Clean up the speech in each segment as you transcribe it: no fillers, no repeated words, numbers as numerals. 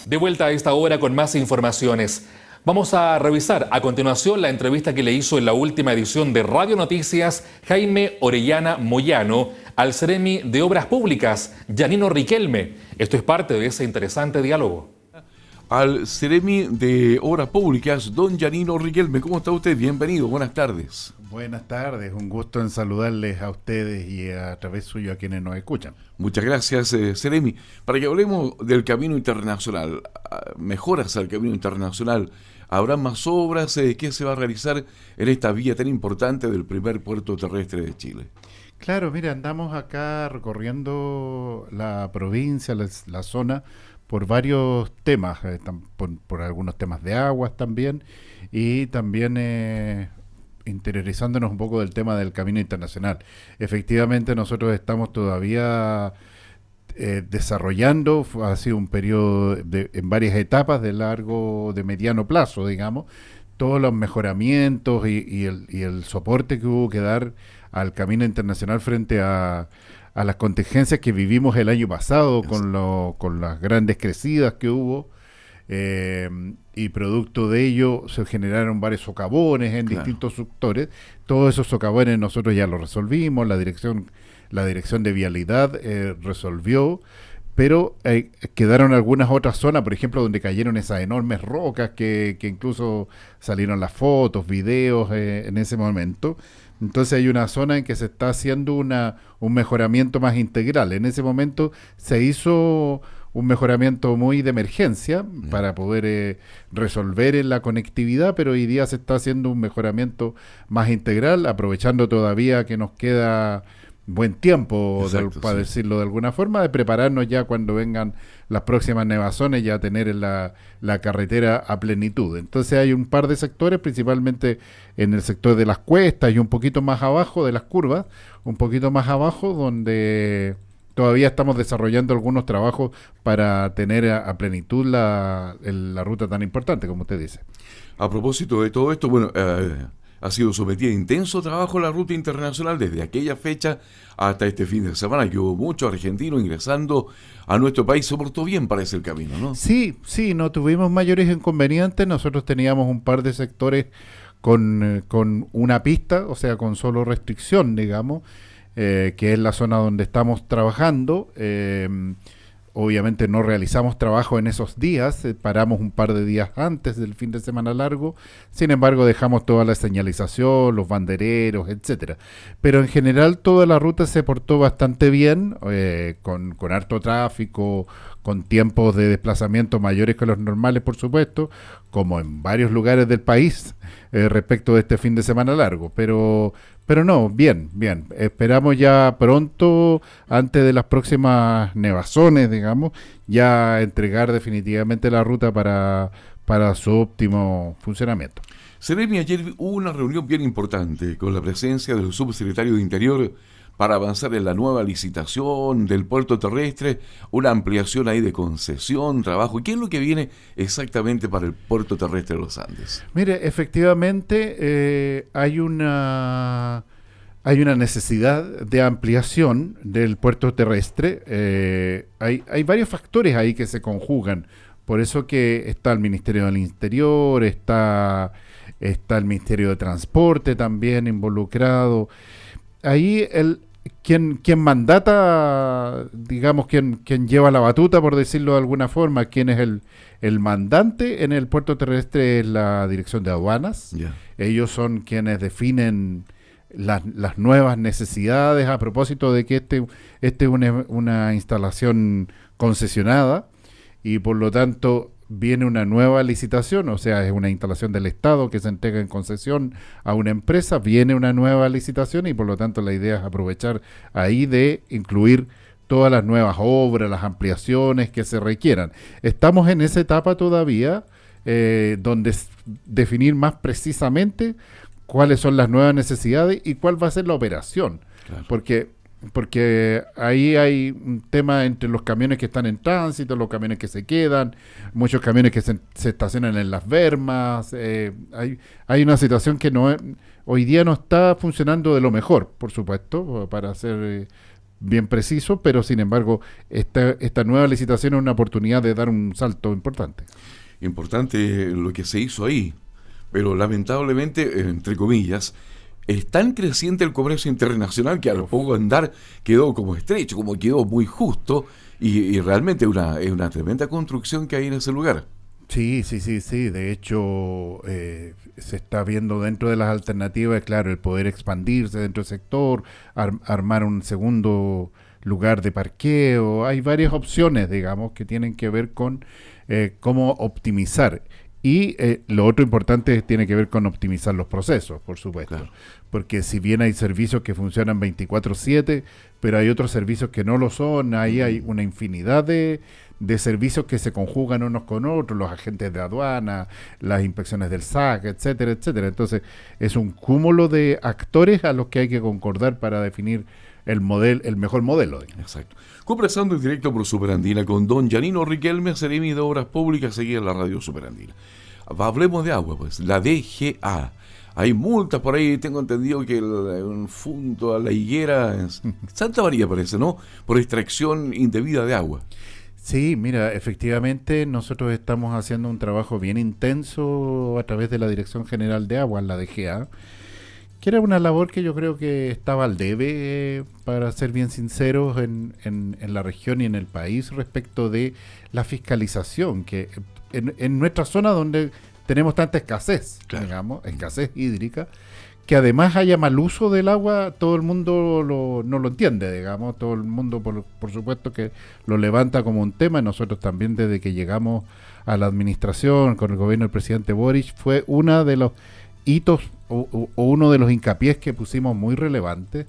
De vuelta a esta hora con más informaciones. Vamos a revisar a continuación la entrevista que le hizo en la última edición de Radio Noticias Jaime Orellana Moyano al Ceremi de Obras Públicas, Janino Riquelme. Esto es parte de ese interesante diálogo. Al Ceremi de Obras Públicas, don Janino Riquelme. ¿Cómo está usted? Bienvenido, buenas tardes. Buenas tardes, un gusto en saludarles a ustedes y a través suyo a quienes nos escuchan. Muchas gracias, Ceremi. Para que hablemos del camino internacional, mejoras al camino internacional, ¿habrá más obras? ¿Qué se va a realizar en esta vía tan importante del primer puerto terrestre de Chile? Claro, mira, andamos acá recorriendo la provincia, la zona, por varios temas, por algunos temas de aguas también, y también interiorizándonos un poco del tema del camino internacional. Efectivamente, nosotros estamos todavía desarrollando, ha sido un periodo en varias etapas de mediano plazo, digamos, todos los mejoramientos y el soporte que hubo que dar al camino internacional frente a las contingencias que vivimos el año pasado con las grandes crecidas que hubo, y producto de ello se generaron varios socavones en distintos sectores. Todos esos socavones nosotros ya los resolvimos, la dirección de vialidad resolvió, pero quedaron algunas otras zonas, por ejemplo, donde cayeron esas enormes rocas que incluso salieron las fotos, videos en ese momento. Entonces hay una zona en que se está haciendo un mejoramiento más integral. En ese momento se hizo un mejoramiento muy de emergencia para poder resolver en la conectividad, pero hoy día se está haciendo un mejoramiento más integral, aprovechando todavía que nos queda buen tiempo, para decirlo de alguna forma, de prepararnos ya cuando vengan las próximas nevazones, ya tener la carretera a plenitud. Entonces hay un par de sectores, principalmente en el sector de las cuestas y un poquito más abajo de las curvas, un poquito más abajo, donde todavía estamos desarrollando algunos trabajos para tener a plenitud la ruta tan importante, como usted dice. A propósito de todo esto, bueno, ha sido sometida a intenso trabajo la ruta internacional desde aquella fecha hasta este fin de semana, que hubo muchos argentinos ingresando a nuestro país. Se portó bien, parece, el camino, ¿no? Sí, no tuvimos mayores inconvenientes. Nosotros teníamos un par de sectores con una pista, o sea, con solo restricción, digamos, que es la zona donde estamos trabajando. Obviamente no realizamos trabajo en esos días, paramos un par de días antes del fin de semana largo, sin embargo dejamos toda la señalización, los bandereros, etcétera. Pero en general toda la ruta se portó bastante bien, con harto tráfico, con tiempos de desplazamiento mayores que los normales, por supuesto, como en varios lugares del país respecto de este fin de semana largo. Pero no, bien. Esperamos ya pronto, antes de las próximas nevazones, digamos, ya entregar definitivamente la ruta para su óptimo funcionamiento. Ceremi, ayer hubo una reunión bien importante con la presencia del subsecretario de Interior para avanzar en la nueva licitación del puerto terrestre, una ampliación ahí de concesión, trabajo. ¿Y qué es lo que viene exactamente para el puerto terrestre de los Andes? Mire, efectivamente hay una necesidad de ampliación del puerto terrestre. Hay varios factores ahí que se conjugan. Por eso que está el Ministerio del Interior, está el Ministerio de Transporte también involucrado. Ahí quien mandata, digamos, quien lleva la batuta, por decirlo de alguna forma, quien es el mandante en el puerto terrestre es la Dirección de Aduanas. Yeah. Ellos son quienes definen las nuevas necesidades a propósito de que este es una instalación concesionada y por lo tanto viene una nueva licitación, o sea, es una instalación del Estado que se entrega en concesión a una empresa, viene una nueva licitación y por lo tanto la idea es aprovechar ahí de incluir todas las nuevas obras, las ampliaciones que se requieran. Estamos en esa etapa todavía, donde definir más precisamente cuáles son las nuevas necesidades y cuál va a ser la operación, claro. Porque ahí hay un tema entre los camiones que están en tránsito, los camiones que se quedan, muchos camiones que se estacionan en las bermas. Hay una situación que hoy día no está funcionando de lo mejor, por supuesto, bien preciso, pero sin embargo esta nueva licitación es una oportunidad de dar un salto importante. Importante lo que se hizo ahí, pero lamentablemente, entre comillas, es tan creciente el comercio internacional que al poco andar quedó como estrecho, como quedó muy justo, y realmente es una tremenda construcción que hay en ese lugar. Sí, sí, sí, sí. De hecho, se está viendo dentro de las alternativas, claro, el poder expandirse dentro del sector, armar un segundo lugar de parqueo. Hay varias opciones, digamos, que tienen que ver con cómo optimizar. Y lo otro importante tiene que ver con optimizar los procesos, por supuesto. Claro. Porque si bien hay servicios que funcionan 24/7, pero hay otros servicios que no lo son, ahí hay una infinidad de servicios que se conjugan unos con otros, los agentes de aduana, las inspecciones del SAC, etcétera, etcétera. Entonces, es un cúmulo de actores a los que hay que concordar para definir el mejor modelo. Digamos. Exacto. Conversando en directo por Superandina con don Yanino Riquelme, seremi de Obras Públicas, aquí en la radio Superandina. Hablemos de agua, pues, la DGA. Hay multas por ahí, tengo entendido que un funto a la higuera, Santa María parece, ¿no? Por extracción indebida de agua. Sí, mira, efectivamente nosotros estamos haciendo un trabajo bien intenso a través de la Dirección General de Aguas, la DGA, que era una labor que yo creo que estaba al debe, para ser bien sinceros, en la región y en el país respecto de la fiscalización, que en nuestra zona donde tenemos tanta escasez, claro, digamos, escasez hídrica, que además haya mal uso del agua, todo el mundo no lo entiende, digamos, todo el mundo por supuesto que lo levanta como un tema, y nosotros también desde que llegamos a la administración con el gobierno del presidente Boric, fue uno de los hitos o uno de los hincapiés que pusimos muy relevantes,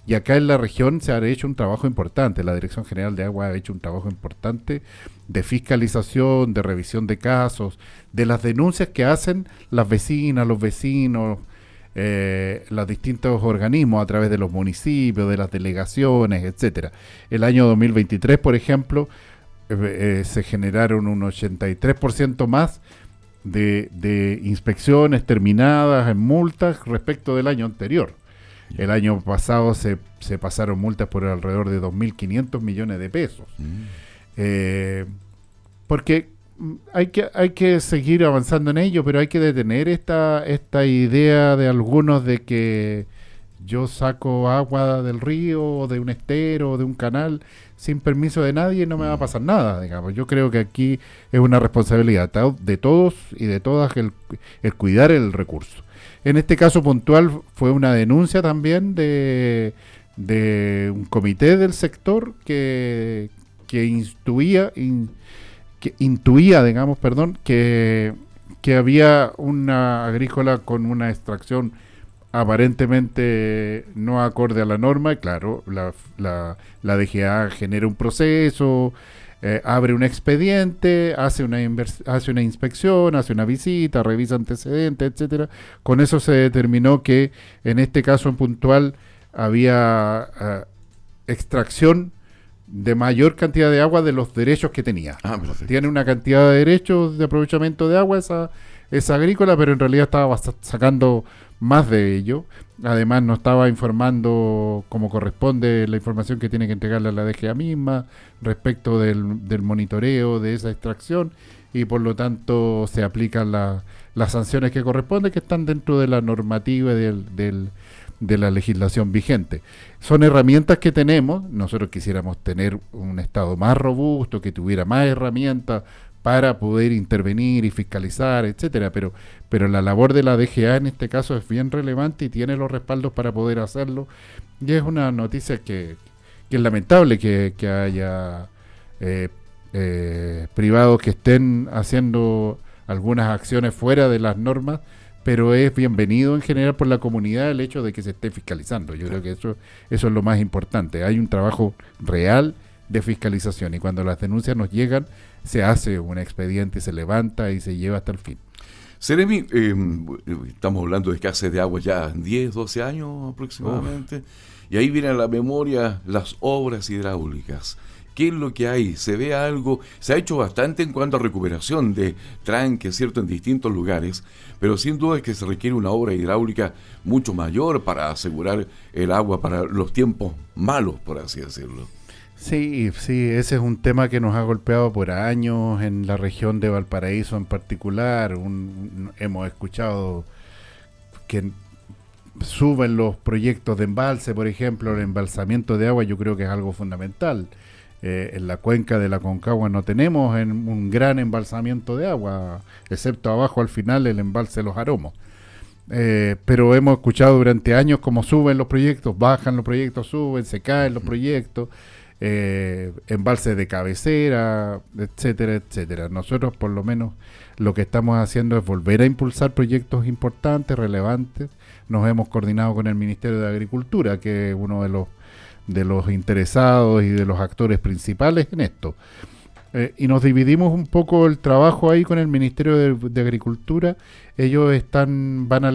y acá en la región se ha hecho un trabajo importante, la Dirección General de Agua ha hecho un trabajo importante de fiscalización, de revisión de casos, de las denuncias que hacen las vecinas, los vecinos, los distintos organismos a través de los municipios, de las delegaciones, etcétera. El año 2023, por ejemplo, se generaron un 83% más de inspecciones terminadas en multas respecto del año anterior. El año pasado se pasaron multas por alrededor de 2.500 millones de pesos. Porque hay que seguir avanzando en ello, pero hay que detener esta idea de algunos de que yo saco agua del río, o de un estero, o de un canal, sin permiso de nadie y no me va a pasar nada, digamos. Yo creo que aquí es una responsabilidad de todos y de todas el cuidar el recurso. En este caso puntual fue una denuncia también de un comité del sector que intuía, digamos, que había una agrícola con una extracción aparentemente no acorde a la norma, y claro, la DGA genera un proceso, abre un expediente, hace una inspección, hace una visita, revisa antecedentes, etcétera. Con eso se determinó que en este caso en puntual había extracción de mayor cantidad de agua de los derechos que tenía. Tiene una cantidad de derechos de aprovechamiento de agua esa agrícola, pero en realidad estaba sacando más de ello. Además no estaba informando como corresponde la información que tiene que entregarle a la DGA misma respecto del monitoreo de esa extracción, y por lo tanto se aplican las sanciones que corresponden, que están dentro de la normativa de la legislación vigente. Son herramientas que tenemos. Nosotros quisiéramos tener un Estado más robusto, que tuviera más herramientas para poder intervenir y fiscalizar, etcétera, pero la labor de la DGA en este caso es bien relevante y tiene los respaldos para poder hacerlo, y es una noticia que es lamentable que haya privados que estén haciendo algunas acciones fuera de las normas, pero es bienvenido en general por la comunidad el hecho de que se esté fiscalizando. Yo creo que eso es lo más importante. Hay un trabajo real de fiscalización, y cuando las denuncias nos llegan se hace un expediente, se levanta y se lleva hasta el fin. Seremi, estamos hablando de escasez de agua ya 10, 12 años aproximadamente, y ahí viene a la memoria las obras hidráulicas. ¿Qué es lo que hay? ¿Se ve algo? Se ha hecho bastante en cuanto a recuperación de tranques, ¿cierto?, en distintos lugares, pero sin duda es que se requiere una obra hidráulica mucho mayor para asegurar el agua para los tiempos malos, por así decirlo. Sí, sí, ese es un tema que nos ha golpeado por años en la región de Valparaíso en particular. Hemos escuchado que suben los proyectos de embalse, por ejemplo, el embalsamiento de agua. Yo creo que es algo fundamental. En la cuenca de la Concagua no tenemos un gran embalsamiento de agua, excepto abajo al final el embalse de los Aromos. Pero hemos escuchado durante años cómo suben los proyectos, bajan los proyectos, suben, se caen los proyectos, embalses de cabecera, etcétera, etcétera. Nosotros por lo menos lo que estamos haciendo es volver a impulsar proyectos importantes, relevantes. Nos hemos coordinado con el Ministerio de Agricultura, que es uno de los interesados y de los actores principales en esto. Y nos dividimos un poco el trabajo ahí con el Ministerio de Agricultura. Ellos van a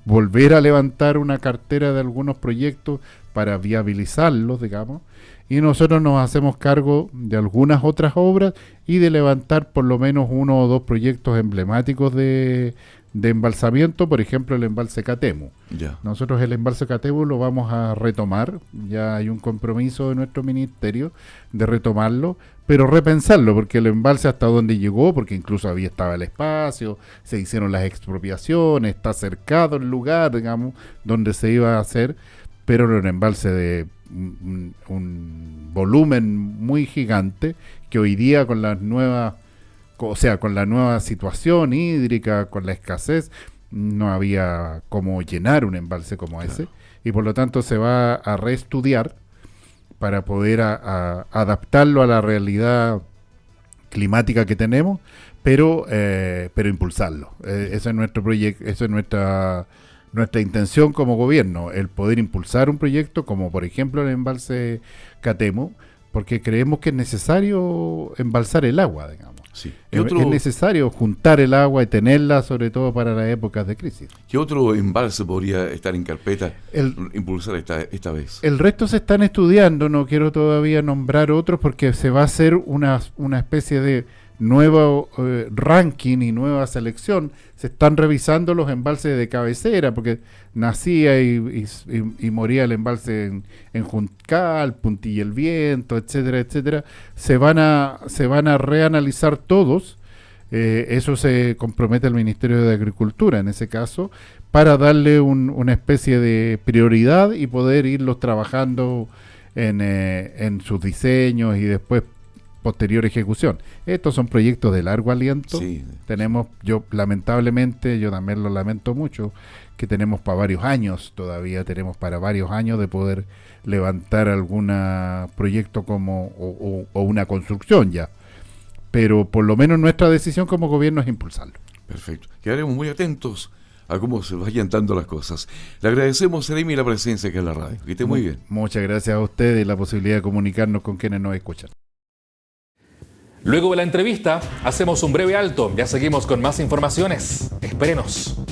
volver a levantar una cartera de algunos proyectos para viabilizarlos, digamos, y nosotros nos hacemos cargo de algunas otras obras y de levantar por lo menos 1 o 2 proyectos emblemáticos de embalsamiento, por ejemplo el embalse Catemu. Ya. Nosotros el embalse Catemu lo vamos a retomar, ya hay un compromiso de nuestro ministerio de retomarlo, pero repensarlo, porque el embalse hasta donde llegó, porque incluso estaba el espacio, se hicieron las expropiaciones, está cercado el lugar, digamos, donde se iba a hacer, pero era un embalse de un volumen muy gigante, que hoy día con las nuevas, o sea, con la nueva situación hídrica, con la escasez, no había cómo llenar un embalse como ese, y por lo tanto se va a reestudiar para poder adaptarlo a la realidad climática que tenemos, pero impulsarlo. Ese es nuestro proyecto, esa es nuestra intención como gobierno, el poder impulsar un proyecto como por ejemplo el embalse Catemu, porque creemos que es necesario embalsar el agua, digamos. Sí. Es necesario juntar el agua y tenerla, sobre todo para las épocas de crisis. ¿Qué otro embalse podría estar en carpeta impulsar esta vez? El resto se están estudiando, no quiero todavía nombrar otros porque se va a hacer una especie de nuevo ranking y nueva selección. Se están revisando los embalses de cabecera porque nacía y moría el embalse en Juncal, Puntilla el Viento, etcétera, etcétera. Se van a reanalizar todos. Eso se compromete el Ministerio de Agricultura en ese caso, para darle una especie de prioridad y poder irlos trabajando en sus diseños y después posterior ejecución. Estos son proyectos de largo aliento. Sí. Yo también lo lamento mucho, que tenemos para varios años, todavía tenemos para varios años de poder levantar algún proyecto o una construcción ya. Pero por lo menos nuestra decisión como gobierno es impulsarlo. Perfecto. Quedaremos muy atentos a cómo se vayan dando las cosas. Le agradecemos, Seremi, la presencia aquí en la radio. Que esté muy bien. Muchas gracias a ustedes y la posibilidad de comunicarnos con quienes nos escuchan. Luego de la entrevista, hacemos un breve alto. Ya seguimos con más informaciones. Espérenos.